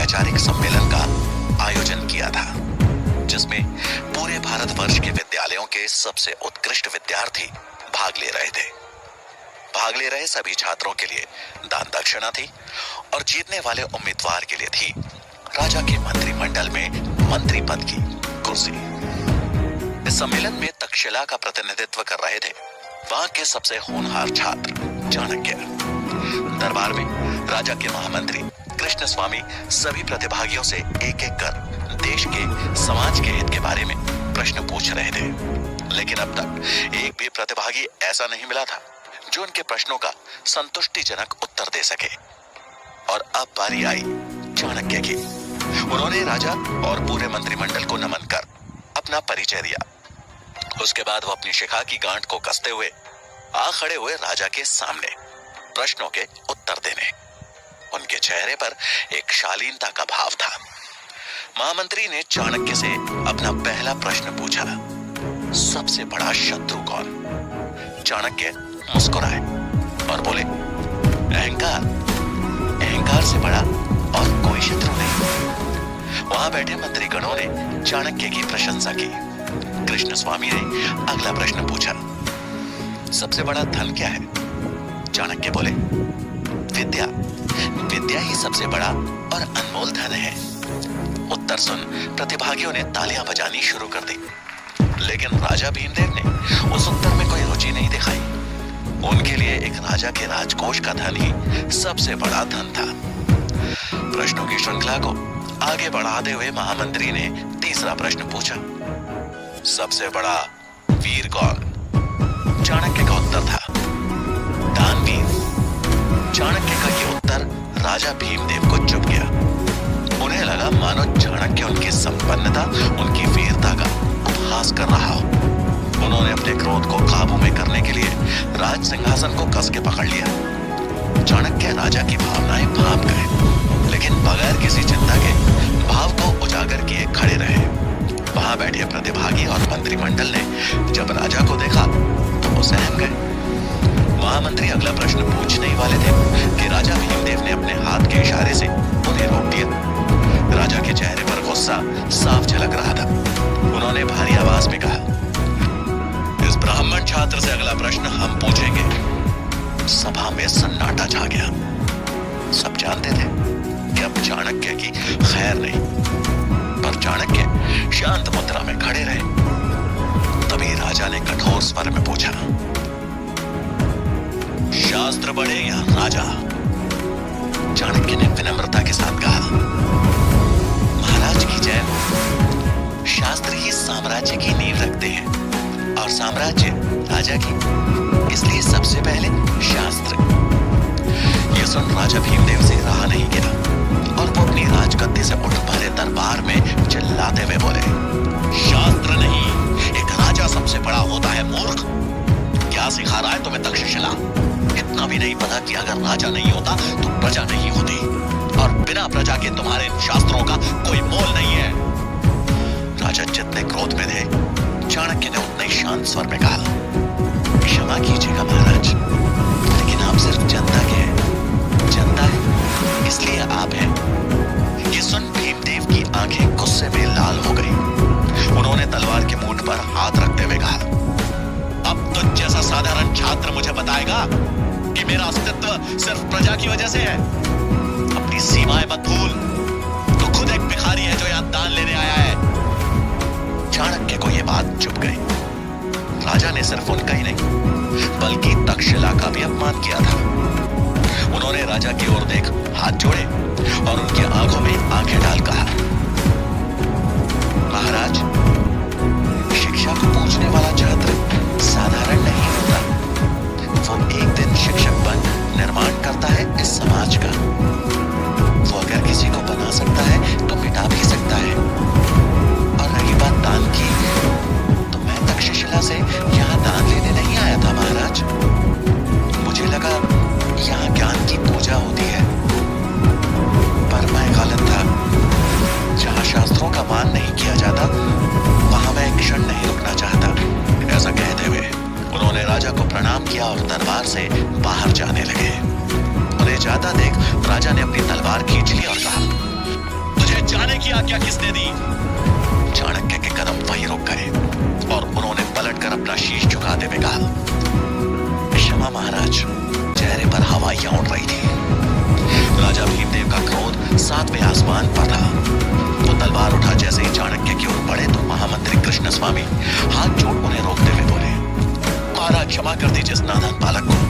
वैचारिक सम्मेलन का आयोजन किया था, जिसमें पूरे भारतवर्ष के विद्यालयों के सबसे उत्कृष्ट विद्यार्थी भाग ले रहे थे। भाग ले रहे सभी छात्रों के लिए दान दक्षिणा थी और जीतने वाले उम्मीदवार के लिए थी राजा के मंत्रिमंडल में मंत्री पद की कुर्सी। इस सम्मेलन में तक्षशिला का प्रतिनिधित्व कर रहे थे वहां के सबसे होनहार छात्र चाणक्य। दरबार में राजा के महामंत्री कृष्ण स्वामी सभी प्रतिभागियों से एक एक कर देश के समाज के हित के बारे में प्रश्न पूछ रहे थे, लेकिन अब तक एक भी प्रतिभागी ऐसा नहीं मिला था जो उनके प्रश्नों का संतुष्टिजनक उत्तर दे सके। और अब बारी आई चाणक्य की। उन्होंने राजा और पूरे मंत्रिमंडल को नमन कर अपना परिचय दिया। उसके बाद वो अपनी शिखा की गांठ को कसते हुए आ खड़े हुए राजा के सामने प्रश्नों के उत्तर देने। उनके चेहरे पर एक शालीनता का भाव था। महामंत्री ने चाणक्य से अपना पहला प्रश्न पूछा, सबसे बड़ा शत्रु कौन? चाणक्य मुस्कुराए और बोले, अहंकार। अहंकार से बड़ा और कोई शत्रु नहीं। वहां बैठे मंत्रीगणों ने चाणक्य की प्रशंसा की। कृष्ण स्वामी ने अगला प्रश्न पूछा, सबसे बड़ा धन क्या है? चाणक्य बोले, विद्या। विद्या ही सबसे बड़ा और अनमोल धन है। उत्तर सुन प्रतिभागियों ने तालियां बजानी शुरू कर दी, लेकिन राजा भीमदेव ने उस उत्तर में कोई रुचि नहीं दिखाई। उनके लिए एक राजा के राजकोष का धन ही सबसे बड़ा धन था। प्रश्नों की श्रृंखला को आगे बढ़ाते हुए महामंत्री ने तीसरा प्रश्न पूछा, सबसे बड़ा वीर कौन? चाणक्य का उत्तर था, दानवीर। चाणक्य का ये उत्तर राजा भीमदेव को चुभ गया। उन्हें लगा मानो चाणक्य उनकी संपन्नता, उनकी वीरता का उपहास कर रहा हो। उन्होंने अपने क्रोध को काबू में करने के लिए राज सिंहासन को कस के पकड़ लिया। चाणक्य राजा की भावनाएं भाप गए, लेकिन बगैर किसी चिंता के भाव को उजागर किए खड़े रहे। वहां बैठे प्रतिभागी और मंत्रिमंडल ने जब राजा को देखा तो वो सहम गए। महामंत्री अगला प्रश्न पूछने ही वाले थे कि राजा भीमदेव ने अपने हाथ के इशारे से उन्हें रोक दिया। राजा के चेहरे पर गुस्सा साफ झलक रहा था। उन्होंने भारी आवाज में कहा, इस ब्राह्मण छात्र से अगला प्रश्न हम पूछेंगे। सभा में सन्नाटा छा गया। सब जानते थे कि अब चाणक्य की खैर नहीं, पर चाणक्य शांत मुद्रा में खड़े रहे। तभी राजा ने कठोर स्वर में पूछा, शास्त्र बड़े या राजा? चाणक्य ने विनम्रता के साथ कहा, महाराज की जय हो। शास्त्र ही साम्राज्य की नींव रखते हैं और साम्राज्य राजा की, इसलिए सबसे पहले शास्त्र। यह सुन राजा भीमदेव से रहा नहीं गया और वो अपनी राजगद्दी से उठ भरे दरबार में चिल्लाते हुए बोले, शास्त्र नहीं, एक राजा सबसे बड़ा होता है, मूर्ख। क्या सिखा रहा है तुम्हें तक्षशिला? इतना भी नहीं पता कि अगर राजा नहीं होता तो प्रजा नहीं होती, और बिना प्रजा के तुम्हारे शास्त्रों का कोई मोल नहीं है। राजा जितने क्रोध में थे, चाणक्य ने उतने ही शांत स्वर में कहा, क्षमा कीजिएगा महाराज, लेकिन आप सिर्फ जनता के हैं। जनता है इसलिए आप हैं। ये सुन भीमदेव की आंखें गुस्से में लाल हो गई। उन्होंने तलवार के मुंड पर हाथ रखते हुए कहा, अब तो जैसा साधारण छात्र मुझे बताएगा कि मेरा अस्तित्व सिर्फ प्रजा की वजह से है। अपनी सीमाएं मत भूल, तो खुद एक भिखारी है जो यहां दान लेने आया है। चाणक्य को यह बात चुभ गई। राजा ने सिर्फ उनका ही नहीं बल्कि तक्षशिला का भी अपमान किया था। उन्होंने राजा की ओर देख हाथ जोड़े और उनकी आंखों में आंखें डाल कहा, महाराज, शिक्षा को पूछने वाला छात्र साधारण नहीं होता। वो एक दिन शिक्षक बन निर्माण करता है इस समाज का। वो अगर किसी को बना सकता है तो मिटा भी सकता है। और रही बात दान की, तो मैं तक्षशिला से यहाँ दान लेने नहीं आया था महाराज। मुझे लगा यहाँ ज्ञान की पूजा होती है, पर सातवें आसमान पर था। तो तलवार उठा जैसे ही चाणक्य की ओर बढ़े तो महामंत्री कृष्ण स्वामी हाथ जोड़ उन्हें रोकते हुए बोले, महाराज क्षमा कर दीजिए इस नादान बालक को।